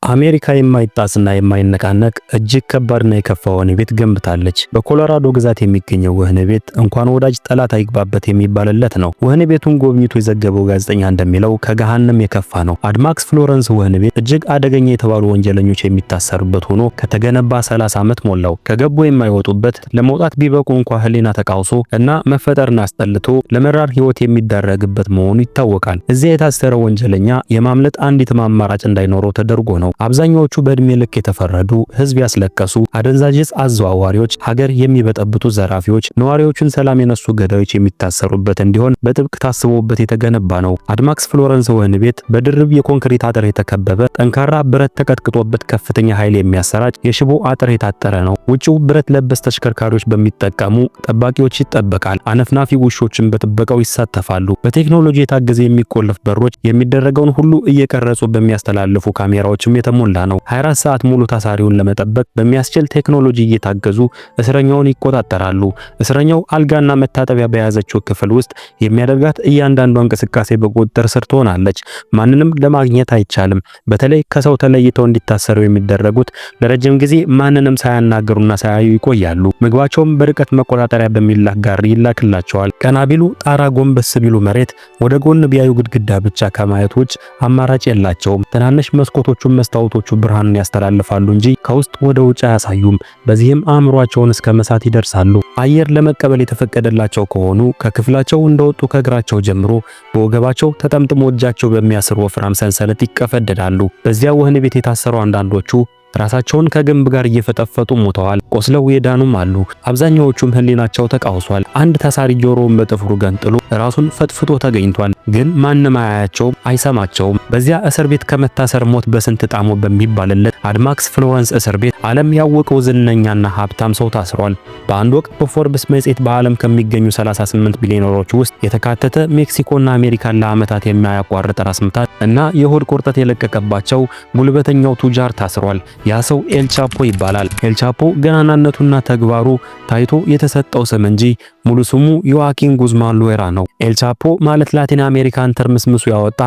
አሜሪካ የማይጣስና የማይነቃነቅ እጅግ ከባድና የከፋ ወህኒ ቤት ገንብታለች። በኮሎራዶ ግዛት የሚገኘው ወህኒ ቤት እንኳን ወዳጅ ጠላት አይግባበት የሚባልለት ነው። ወህኒ ቤቱን ጎብኝቶ የዘገበው ጋዜጠኛ እንደሚለው ከገሃነም የከፋ ነው። አድማክስ ፍሎረንስ ወህኒ ቤት እጅግ አደገኛ የተባሉ ወንጀለኞች የሚታሰሩበት ሆኖ ከተገነባ 30 ዓመት ሞላው። ከገቡ የማይወጡበት፣ ለመውጣት ቢበቁ እንኳን ህሊና ተቃውሶ እና መፈጠርን አስጠልቶ ለመራር ህይወት የሚዳረግበት መሆኑ ይታወቃል። እዚያ የታሰረው ወንጀለኛ የማምለጥ አንዲት አማራጭ እንዳይኖረው ተደርጎ ነው። አብዛኛዎቹ በእድሜ ልክ የተፈረዱ፣ ህዝብ ያስለቀሱ፣ አደንዛዥ ዕፅ አዘዋዋሪዎች፣ ሀገር የሚበጠብጡ ዘራፊዎች፣ ነዋሪዎቹን ሰላም የነሱ ገዳዮች የሚታሰሩበት እንዲሆን በጥብቅ ታስቦበት የተገነባ ነው። አድማክስ ፍሎረንስ ወህኒ ቤት በድርብ የኮንክሪት አጥር የተከበበ፣ ጠንካራ ብረት ተቀጥቅጦበት ከፍተኛ ኃይል የሚያሰራጭ የሽቦ አጥር የታጠረ ነው። ውጪው ብረት ለበስ ተሽከርካሪዎች በሚጠቀሙ ጠባቂዎች ይጠበቃል። አነፍናፊ ውሾችን በጥበቃው ይሳተፋሉ። በቴክኖሎጂ የታገዘ የሚቆለፍ በሮች የሚደረገውን ሁሉ እየቀረጹ በሚያስተላልፉ ካሜራዎችም የተሞላ ነው። 24 ሰዓት ሙሉ ታሳሪውን ለመጠበቅ በሚያስችል ቴክኖሎጂ እየታገዙ እስረኛውን ይቆጣጠራሉ። እስረኛው አልጋና መታጠቢያ በያዘችው ክፍል ውስጥ የሚያደርጋት እያንዳንዷ እንቅስቃሴ በቁጥጥር ስር ትሆናለች። ማንንም ለማግኘት አይቻልም። በተለይ ከሰው ተለይተው እንዲታሰሩ የሚደረጉት ለረጅም ጊዜ ማንንም ሳያናገሩና ሳያዩ ይቆያሉ። ምግባቸውም በርቀት መቆጣጠሪያ በሚላክ ጋሪ ይላክላቸዋል። ቀና ቢሉ ጣራ፣ ጎንበስ ቢሉ መሬት፣ ወደ ጎን ቢያዩ ግድግዳ ብቻ ከማየት ውጭ አማራጭ የላቸውም። ትናንሽ መስኮቶቹን መስታወቶቹ ብርሃንን ያስተላልፋሉ እንጂ ከውስጥ ወደ ውጭ አያሳዩም። በዚህም አእምሯቸውን እስከ መሳት ይደርሳሉ። አየር ለመቀበል የተፈቀደላቸው ከሆኑ ከክፍላቸው እንደወጡ ከእግራቸው ጀምሮ በወገባቸው ተጠምጥሞ እጃቸው በሚያስር ወፍራም ሰንሰለት ይቀፈደዳሉ። በዚያ ወህኒ ቤት የታሰሩ አንዳንዶቹ ራሳቸውን ከግንብ ጋር እየፈጠፈጡ ሞተዋል። ቆስለው የዳኑም አሉ። አብዛኛዎቹም ህሊናቸው ተቃውሷል። አንድ ታሳሪ ጆሮውን በጥፍሩ ገንጥሎ ራሱን ፈጥፍቶ ተገኝቷል። ግን ማንም አያያቸውም፣ አይሰማቸውም። በዚያ እስር ቤት ከመታሰር ሞት በስንት ጣሞ በሚባልለት አድማክስ ፍሎረንስ እስር ቤት ዓለም ያወቀው ዝነኛና ሀብታም ሰው ታስሯል። በአንድ ወቅት በፎርብስ መጽሔት በዓለም ከሚገኙ 38 ቢሊዮነሮች ውስጥ የተካተተ ሜክሲኮና አሜሪካን ለዓመታት የማያቋርጥ ራስ ምታት እና የሆድ ቁርጠት የለቀቀባቸው ጉልበተኛው ቱጃር ታስሯል። ያ ሰው ኤል ቻፖ ይባላል። ኤል ቻፖ ገናናነቱና ተግባሩ ታይቶ የተሰጠው ስም እንጂ ሙሉ ስሙ ዮአኪን ጉዝማን ሎራ ነው። ኤል ቻፖ ማለት ላቲን አሜሪካን ተርምስምሱ ያወጣ፣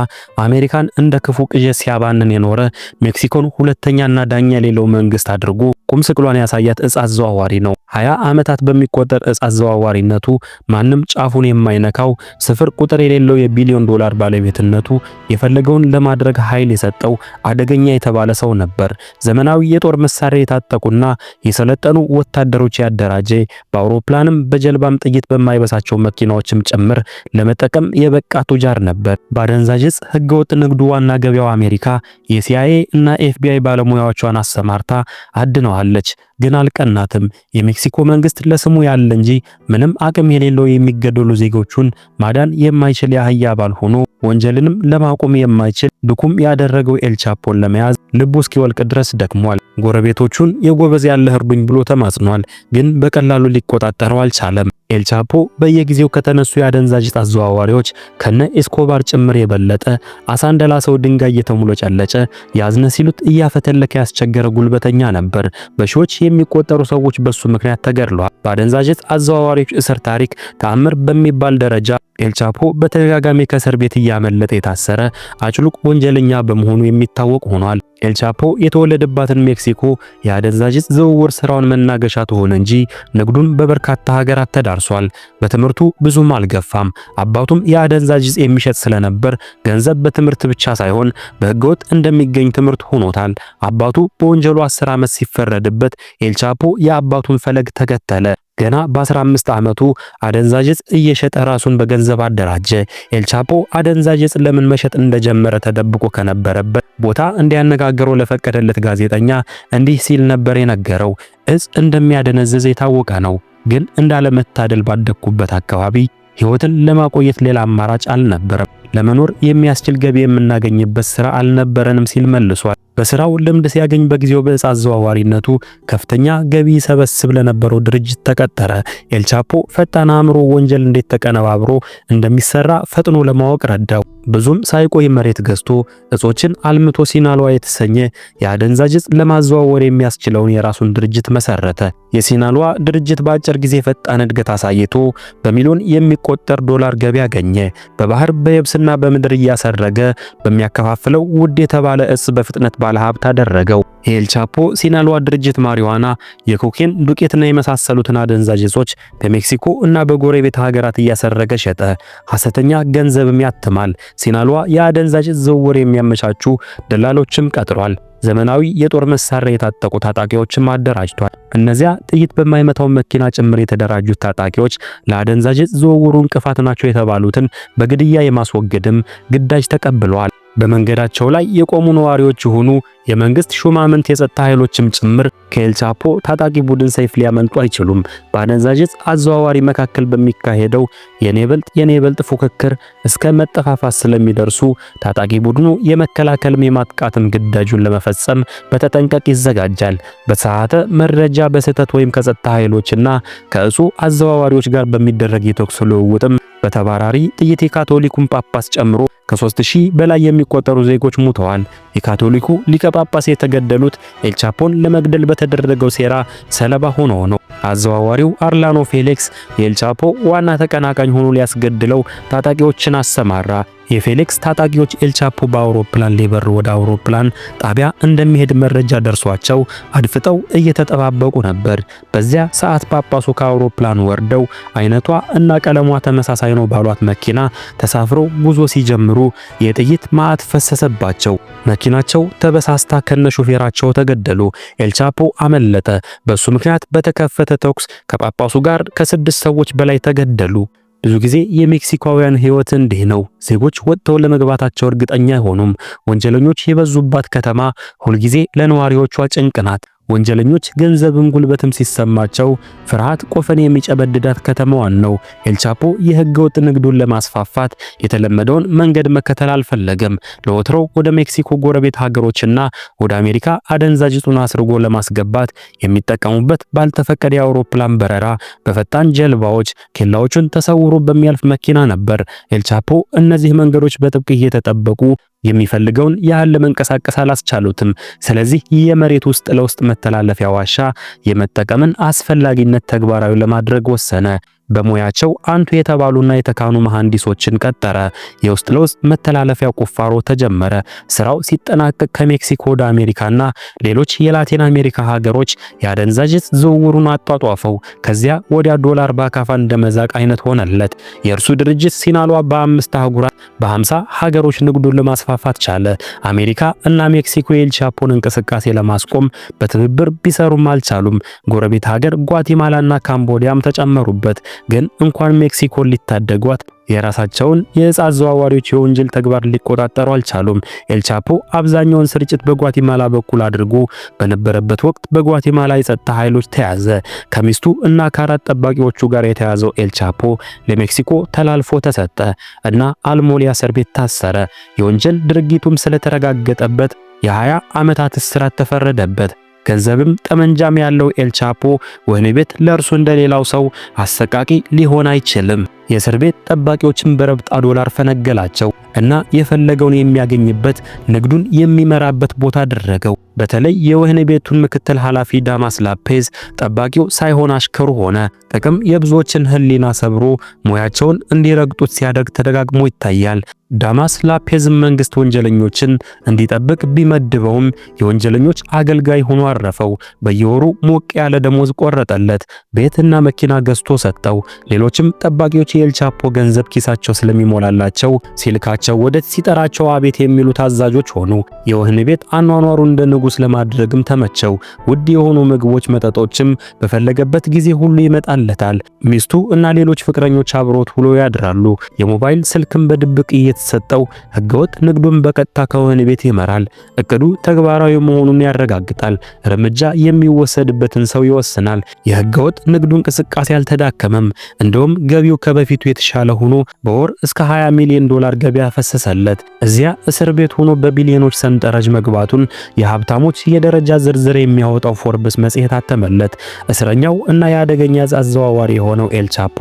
አሜሪካን እንደ ክፉ ቅዠት ሲያባንን የኖረ፣ ሜክሲኮን ሁለተኛና ዳኛ የሌለው መንግስት አድርጎ ቁም ስቅሏን ያሳያት ዕፅ አዘዋዋሪ ነው። 20 ዓመታት በሚቆጠር ዕፅ አዘዋዋሪነቱ ማንም ጫፉን የማይነካው ስፍር ቁጥር የሌለው የቢሊዮን ዶላር ባለቤትነቱ የፈለገውን ለማድረግ ኃይል የሰጠው አደገኛ የተባለ ሰው ነበር። ዘመናዊ የጦር መሳሪያ የታጠቁና የሰለጠኑ ወታደሮች ያደራጀ፣ በአውሮፕላንም በጀልባም ጥይት በማይበሳቸው መኪናዎችም ጭምር ለመጠቀም የበቃ ቱጃር ነበር። በአደንዛዥ ዕፅ ህገወጥ ንግዱ ዋና ገበያው አሜሪካ የሲአይኤ እና ኤፍቢአይ ባለሙያዎቿን አሰማርታ አድነዋለች። ግን አልቀናትም። የሜክሲኮ መንግስት ለስሙ ያለ እንጂ ምንም አቅም የሌለው የሚገደሉ ዜጎቹን ማዳን የማይችል የአህያ ባል ሆኖ ወንጀልንም ለማቆም የማይችል ድኩም ያደረገው ኤል ቻፖን ለመያዝ ልቡ እስኪወልቅ ድረስ ደክሟል። ጎረቤቶቹን የጎበዝ ያለህ እርዱኝ ብሎ ተማጽኗል። ግን በቀላሉ ሊቆጣጠረው አልቻለም። ኤል ቻፖ በየጊዜው ከተነሱ የአደንዛዥ ዕፅ አዘዋዋሪዎች ከነ ኤስኮባር ጭምር የበለጠ አሳንደላሰው ድንጋይ እየተሙለጨለጨ ያዝነ ሲሉት እያፈተለከ ያስቸገረ ጉልበተኛ ነበር። በሺዎች የሚቆጠሩ ሰዎች በሱ ምክንያት ተገድለዋል። በአደንዛዥ ዕፅ አዘዋዋሪዎች እስር ታሪክ ተአምር በሚባል ደረጃ ኤል ቻፖ በተደጋጋሚ ከእስር ቤት እያመለጠ የታሰረ አጭሉቅ ወንጀለኛ በመሆኑ የሚታወቅ ሆኗል። ኤል ቻፖ የተወለደባትን ሜክሲኮ የአደንዛዥ ዕፅ ዝውውር ስራውን መናገሻ ትሆን እንጂ ንግዱን በበርካታ ሀገራት ተዳርሷል። በትምህርቱ ብዙም አልገፋም። አባቱም የአደንዛዥ ዕፅ የሚሸጥ ስለነበር ገንዘብ በትምህርት ብቻ ሳይሆን በህገወጥ እንደሚገኝ ትምህርት ሆኖታል። አባቱ በወንጀሉ 10 ዓመት ሲፈረድበት ኤል ቻፖ የአባቱን ፈለግ ተከተለ። ገና በ15 ዓመቱ አደንዛዥ ዕፅ እየሸጠ ራሱን በገንዘብ አደራጀ። ኤል ቻፖ አደንዛዥ ዕፅ ለምን መሸጥ እንደጀመረ ተደብቆ ከነበረበት ቦታ እንዲያነጋገረው ለፈቀደለት ጋዜጠኛ እንዲህ ሲል ነበር የነገረው። ዕፅ እንደሚያደነዝዝ የታወቀ ነው፣ ግን እንዳለመታደል ባደኩበት አካባቢ ህይወትን ለማቆየት ሌላ አማራጭ አልነበረም። ለመኖር የሚያስችል ገቢ የምናገኝበት ስራ አልነበረንም ሲል መልሷል። በስራው ልምድ ሲያገኝ በጊዜው በዕፅ አዘዋዋሪነቱ ከፍተኛ ገቢ ሰበስብ ለነበረው ድርጅት ተቀጠረ። ኤል ቻፖ ፈጣን አእምሮ ወንጀል እንዴት ተቀነባብሮ እንደሚሰራ ፈጥኖ ለማወቅ ረዳው። ብዙም ሳይቆይ መሬት ገዝቶ ዕፆችን አልምቶ ሲናልዋ የተሰኘ የአደንዛዥ ዕፅ ለማዘዋወር የሚያስችለውን የራሱን ድርጅት መሰረተ። የሲናልዋ ድርጅት በአጭር ጊዜ ፈጣን እድገት አሳይቶ በሚሊዮን የሚቆጠር ዶላር ገቢ አገኘ። በባህር በየብስ በየብስና በምድር እያሰረገ በሚያከፋፍለው ውድ የተባለ እጽ በፍጥነት ባለሀብት አደረገው። የኤል ቻፖ ሲናሎዋ ድርጅት ማሪዋና፣ የኮኬን ዱቄትና የመሳሰሉትን አደንዛዥ እጾች በሜክሲኮ እና በጎረቤት ሀገራት እያሰረገ ሸጠ። ሐሰተኛ ገንዘብም ያትማል። ሲናሎዋ የአደንዛዥ ዝውውር የሚያመቻቹ ደላሎችም ቀጥሯል። ዘመናዊ የጦር መሳሪያ የታጠቁ ታጣቂዎችም አደራጅቷል። እነዚያ ጥይት በማይመታው መኪና ጭምር የተደራጁት ታጣቂዎች ለአደንዛዥ ዝውውሩ እንቅፋት ናቸው የተባሉትን በግድያ የማስወገድም ግዳጅ ተቀብለዋል። በመንገዳቸው ላይ የቆሙ ነዋሪዎች የሆኑ የመንግስት ሹማምንት የጸጥታ ኃይሎችም ጭምር ከኤል ቻፖ ታጣቂ ቡድን ሰይፍ ሊያመልጡ አይችሉም። በአደንዛዥ አዘዋዋሪ መካከል በሚካሄደው የኔ በልጥ ፉክክር እስከ መጠፋፋት ስለሚደርሱ ታጣቂ ቡድኑ የመከላከልም የማጥቃትም ግዳጁን ለመፈጸም በተጠንቀቅ ይዘጋጃል። በተሳሳተ መረጃ በስህተት ወይም ከጸጥታ ኃይሎችና ከእጹ አዘዋዋሪዎች ጋር በሚደረግ የተኩስ ልውውጥም በተባራሪ ጥይት የካቶሊኩን ጳጳስ ጨምሮ ከ3000 በላይ የሚቆጠሩ ዜጎች ሞተዋል። የካቶሊኩ ሊቀ ጳጳስ የተገደሉት ኤል ቻፖን ለመግደል በተደረገው ሴራ ሰለባ ሆነው ነው። አዘዋዋሪው አርላኖ ፌሊክስ የኤል ቻፖ ዋና ተቀናቃኝ ሆኖ ሊያስገድለው ታጣቂዎችን አሰማራ። የፌሊክስ ታጣቂዎች ኤል ቻፖ በአውሮፕላን ሊበር ወደ አውሮፕላን ጣቢያ እንደሚሄድ መረጃ ደርሷቸው አድፍጠው እየተጠባበቁ ነበር። በዚያ ሰዓት ጳጳሱ ከአውሮፕላን ወርደው አይነቷ እና ቀለሟ ተመሳሳይ ነው ባሏት መኪና ተሳፍረው ጉዞ ሲጀምሩ የጥይት ማዕት ፈሰሰባቸው። መኪናቸው ተበሳስታ ከነ ሹፌራቸው ተገደሉ። ኤል ቻፖ አመለጠ። በሱ ምክንያት በተከፈተ ተኩስ ከጳጳሱ ጋር ከ6 ሰዎች በላይ ተገደሉ። ብዙ ጊዜ የሜክሲካውያን ሕይወት እንዲህ ነው። ዜጎች ወጥተው ለመግባታቸው እርግጠኛ አይሆኑም። ወንጀለኞች የበዙባት ከተማ ሁልጊዜ ለነዋሪዎቿ ጭንቅ ናት። ወንጀለኞች ገንዘብም ጉልበትም ሲሰማቸው ፍርሃት ቆፈን የሚጨበድዳት ከተማዋን ነው። ኤል ቻፖ የሕገ ወጥ ንግዱን ለማስፋፋት የተለመደውን መንገድ መከተል አልፈለገም። ለወትሮው ወደ ሜክሲኮ ጎረቤት ሀገሮችና ወደ አሜሪካ አደንዛዥ ዕጹን አስርጎ ለማስገባት የሚጠቀሙበት ባልተፈቀደ የአውሮፕላን በረራ በፈጣን ጀልባዎች ኬላዎችን ተሰውሮ በሚያልፍ መኪና ነበር። ኤል ቻፖ እነዚህ መንገዶች በጥብቅ እየተጠበቁ የሚፈልገውን ያህል ለመንቀሳቀስ አላስቻሉትም። ስለዚህ የመሬት ውስጥ ለውስጥ መተላለፊያ ዋሻ የመጠቀምን አስፈላጊነት ተግባራዊ ለማድረግ ወሰነ። በሙያቸው አንቱ የተባሉና የተካኑ መሐንዲሶችን ቀጠረ። የውስጥ ለውስጥ መተላለፊያ ቁፋሮ ተጀመረ። ስራው ሲጠናቀቅ ከሜክሲኮ ወደ አሜሪካና ሌሎች የላቲን አሜሪካ ሀገሮች የአደንዛዥ ዝውውሩን አጧጧፈው። ከዚያ ወዲያ ዶላር በአካፋ እንደመዛቅ አይነት ሆነለት። የእርሱ ድርጅት ሲናሎዋ በ5 አህጉራት በ50 ሀገሮች ንግዱን ለማስፋፋት ቻለ። አሜሪካ እና ሜክሲኮ የኤል ቻፖን እንቅስቃሴ ለማስቆም በትብብር ቢሰሩም አልቻሉም። ጎረቤት ሀገር ጓቲማላና ካምቦዲያም ተጨመሩበት። ግን እንኳን ሜክሲኮን ሊታደጓት የራሳቸውን የዕፅ አዘዋዋሪዎች የወንጀል ተግባር ሊቆጣጠሩ አልቻሉም። ኤል ቻፖ አብዛኛውን ስርጭት በጓቲማላ በኩል አድርጎ በነበረበት ወቅት በጓቲማላ የጸጥታ ኃይሎች ተያዘ። ከሚስቱ እና ከአራት ጠባቂዎቹ ጋር የተያዘው ኤል ቻፖ ለሜክሲኮ ተላልፎ ተሰጠ እና አልሞሊያ እስር ቤት ታሰረ። የወንጀል ድርጊቱም ስለተረጋገጠበት የ20 ዓመታት እስራት ተፈረደበት። ገንዘብም ጠመንጃም ያለው ኤል ቻፖ ወህኒ ቤት ለእርሱ እንደሌላው ሰው አሰቃቂ ሊሆን አይችልም። የእስር ቤት ጠባቂዎችን በረብጣ ዶላር ፈነገላቸው እና የፈለገውን የሚያገኝበት ንግዱን የሚመራበት ቦታ አደረገው። በተለይ የወህኒ ቤቱን ምክትል ኃላፊ ዳማስ ላፔዝ ጠባቂው ሳይሆን አሽከሩ ሆነ። ጥቅም የብዙዎችን ሕሊና ሰብሮ ሙያቸውን እንዲረግጡት ሲያደርግ ተደጋግሞ ይታያል። ዳማስ ላፔዝ መንግስት ወንጀለኞችን እንዲጠብቅ ቢመድበውም የወንጀለኞች አገልጋይ ሆኖ አረፈው። በየወሩ ሞቅ ያለ ደሞዝ ቆረጠለት። ቤትና መኪና ገዝቶ ሰጠው። ሌሎችም ጠባቂዎች የኤል ቻፖ ገንዘብ ኪሳቸው ስለሚሞላላቸው ሲልካቸው ወደ ሲጠራቸው አቤት የሚሉ ታዛዦች ሆኑ። የወህኒ ቤት አኗኗሩ እንደ ንጉስ ለማድረግም ተመቸው። ውድ የሆኑ ምግቦች፣ መጠጦችም በፈለገበት ጊዜ ሁሉ ይመጣለታል። ሚስቱ እና ሌሎች ፍቅረኞች አብሮት ውሎ ያድራሉ። የሞባይል ስልክም በድብቅ እየተሰጠው ህገወጥ ንግዱን በቀጥታ ከወህኒ ቤት ይመራል። እቅዱ ተግባራዊ መሆኑን ያረጋግጣል። እርምጃ የሚወሰድበትን ሰው ይወስናል። የህገወጥ ንግዱ እንቅስቃሴ አልተዳከመም። እንደውም ገቢው ከበፊቱ የተሻለ ሆኖ በወር እስከ 20 ሚሊዮን ዶላር ገቢ ያፈሰሰለት። እዚያ እስር ቤት ሆኖ በቢሊዮኖች ሰንጠረዥ መግባቱን የሀብታሞች የደረጃ ዝርዝር የሚያወጣው ፎርብስ መጽሔት አተመለት። እስረኛው እና የአደገኛ ዕፅ አዘዋዋሪ የሆነው ኤል ቻፖ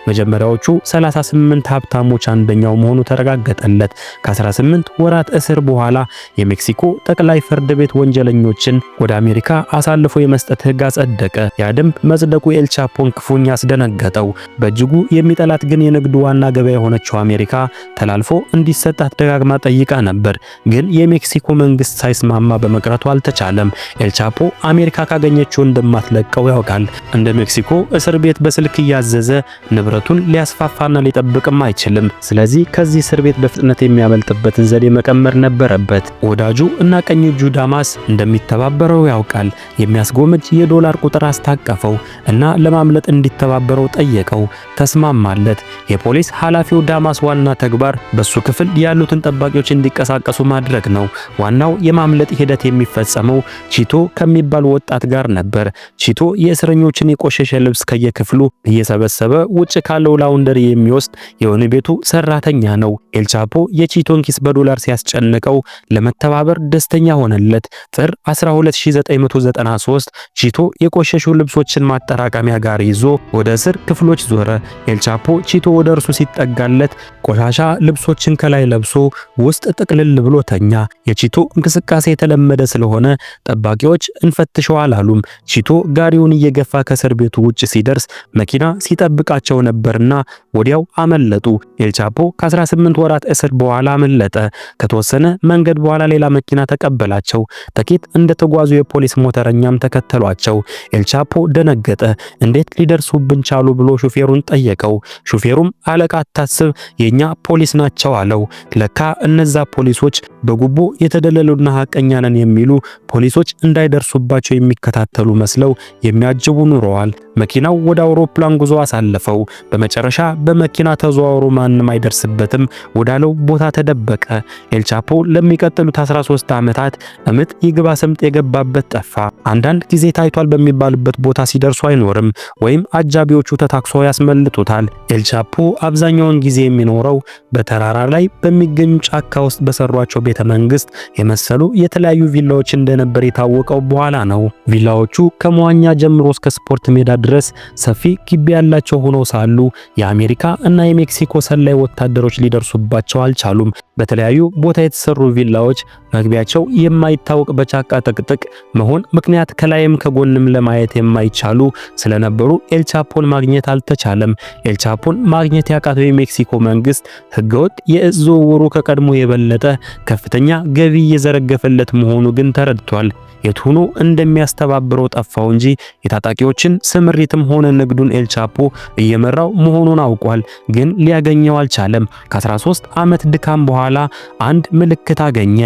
መጀመሪያዎቹ 38 ሀብታሞች አንደኛው መሆኑ ተረጋገጠ። ተረጋገጠለት። ከ18 ወራት እስር በኋላ የሜክሲኮ ጠቅላይ ፍርድ ቤት ወንጀለኞችን ወደ አሜሪካ አሳልፎ የመስጠት ሕግ አጸደቀ። ያ ደንብ መጽደቁ ኤልቻፖን ክፉኛ አስደነገጠው። በእጅጉ የሚጠላት ግን የንግዱ ዋና ገበያ የሆነችው አሜሪካ ተላልፎ እንዲሰጣት ደጋግማ ጠይቃ ነበር። ግን የሜክሲኮ መንግስት ሳይስማማ በመቅረቱ አልተቻለም። ኤልቻፖ አሜሪካ ካገኘችው እንደማትለቀው ያውቃል። እንደ ሜክሲኮ እስር ቤት በስልክ እያዘዘ ንብረቱን ሊያስፋፋና ሊጠብቅም አይችልም። ስለዚህ ከዚህ እስር ቤት በፍጥነት የሚያመልጥበትን ዘዴ መቀመር ነበረበት። ወዳጁ እና ቀኝ እጁ ዳማስ እንደሚተባበረው ያውቃል። የሚያስጎመጅ የዶላር ቁጥር አስታቀፈው እና ለማምለጥ እንዲተባበረው ጠየቀው። ተስማማለት። የፖሊስ ኃላፊው ዳማስ ዋና ተግባር በሱ ክፍል ያሉትን ጠባቂዎች እንዲቀሳቀሱ ማድረግ ነው። ዋናው የማምለጥ ሂደት የሚፈጸመው ቺቶ ከሚባል ወጣት ጋር ነበር። ቺቶ የእስረኞችን የቆሸሸ ልብስ ከየክፍሉ እየሰበሰበ ውጭ ካለው ላውንደሪ የሚወስድ የወህኒ ቤቱ ሰራተኛ ነው። ኤልቻፖ የቺቶን ኪስ በዶላር ሲያስጨንቀው ለመተባበር ደስተኛ ሆነለት። ጥር 12993 ቺቶ የቆሸሹ ልብሶችን ማጠራቀሚያ ጋር ይዞ ወደ እስር ክፍሎች ዞረ። ኤልቻፖ ቺቶ ወደ እርሱ ሲጠጋለት ቆሻሻ ልብሶችን ከላይ ለብሶ ውስጥ ጥቅልል ብሎ ተኛ። የቺቶ እንቅስቃሴ የተለመደ ስለሆነ ጠባቂዎች እንፈትሸው አላሉም። ቺቶ ጋሪውን እየገፋ ከእስር ቤቱ ውጭ ሲደርስ መኪና ሲጠብቃቸው ነበርና ወዲያው አመለጡ። ኤልቻፖ ከ18 ወራት እስር በኋላ አመለጠ። ከተወሰነ መንገድ በኋላ ሌላ መኪና ተቀበላቸው። ጥቂት እንደተጓዙ የፖሊስ ሞተረኛም ተከተሏቸው። ኤልቻፖ ደነገጠ። እንዴት ሊደርሱብን ቻሉ ብሎ ሹፌሩን ጠየቀው። ሹፌሩም አለቃ አታስብ፣ የኛ ፖሊስ ናቸው አለው። ለካ እነዛ ፖሊሶች በጉቦ የተደለሉና ሐቀኛ ነን የሚሉ ፖሊሶች እንዳይደርሱባቸው የሚከታተሉ መስለው የሚያጅቡ ኑረዋል። መኪናው ወደ አውሮፕላን ጉዞ አሳለፈው። በመጨረሻ በመኪና ተዘዋውሮ ማንም አይደርስበትም ወዳለው ቦታ ተደበቀ። ኤልቻፖ ለሚቀጥሉት 13 ዓመታት እምጥ ይግባ ስምጥ የገባበት ጠፋ። አንዳንድ ጊዜ ታይቷል በሚባልበት ቦታ ሲደርሱ አይኖርም ወይም አጃቢዎቹ ተታክሰው ያስመልጡታል። ኤልቻፖ አብዛኛውን ጊዜ የሚኖረው በተራራ ላይ በሚገኙ ጫካ ውስጥ በሰሯቸው ቤተ መንግስት የመሰሉ የተለያዩ ቪላዎች እንደነበር የታወቀው በኋላ ነው። ቪላዎቹ ከመዋኛ ጀምሮ እስከ ስፖርት ሜዳ ድረስ ሰፊ ግቢ ያላቸው ሆነው ሳሉ የአሜሪካ እና የሜክሲኮ ሰላይ ወታደሮች ሊደርሱባቸው አልቻሉም። በተለያዩ ቦታ የተሰሩ ቪላዎች መግቢያቸው የማይታወቅ በጫካ ጥቅጥቅ መሆን ምክንያት ከላይም ከጎንም ለማየት የማይቻሉ ስለነበሩ ኤልቻፖን ማግኘት አልተቻለም። ኤልቻፖን ማግኘት ያቃተው የሜክሲኮ መንግስት ህገወጥ የእጽ ዝውውሩ ከቀድሞ የበለጠ ከፍተኛ ገቢ እየዘረገፈለት መሆኑ ግን ተረድቷል። የት ሆኖ እንደሚያስተባብረው ጠፋው እንጂ የታጣቂዎችን ስምሪትም ሆነ ንግዱን ኤልቻፖ እየመራው መሆኑን አውቋል። ግን ሊያገኘው አልቻለም። ከ13 ዓመት ድካም በኋላ አንድ ምልክት አገኘ።